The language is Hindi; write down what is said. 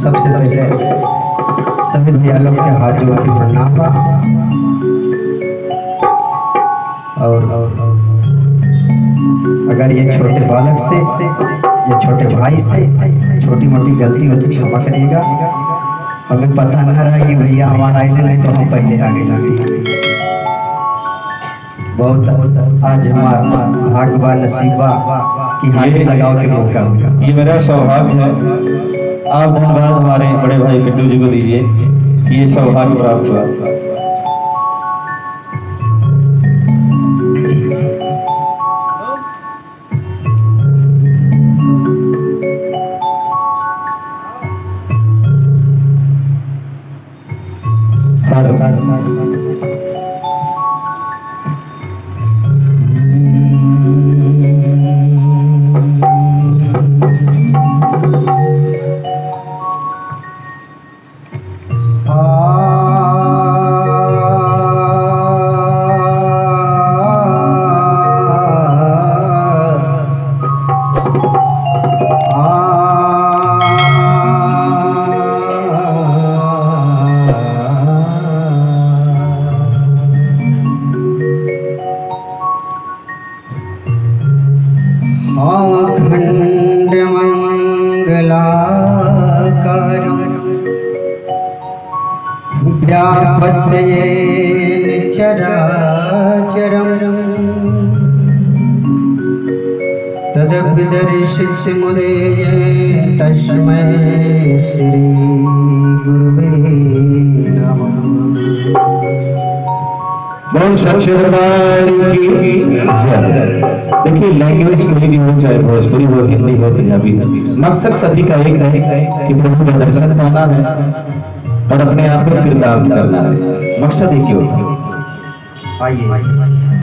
सबसे पहले सभी भैया लोग के हाथ जोड़ के प्रणाम बा। और अगर ये छोटे बालक से या छोटे भाई से छोटी मोटी गलती हो तो क्षमा करिएगा। हमें पता न रहा कि भैया हमारा आइले नहीं तो हम पहले आगे जाते। बहुत आज हमारा भाग्यवान नसीबा कि हाथ लगाओ के मौका हुआ। ये मेरा सौभाग्य है। आप धन्यवाद हमारे बड़े भाई किट्टू जी को दीजिए कि ये सौभाग्य प्राप्त हुआ। अखंड मंगलाकारं व्यापत येन चराचरं तदपि दर्शितमुदे तस्मै श्री गुरुवे नमः। बहुत सच्चे दरबार की देखिए, लैंग्वेज कोई भी हो, चाहे भोजपुरी हो, हिंदी हो, पंजाबी हो, मकसद सभी का एक है कि प्रभु का दर्शन पाना है और अपने आप को किरदार करना है। मकसद एक ही होता है। आइए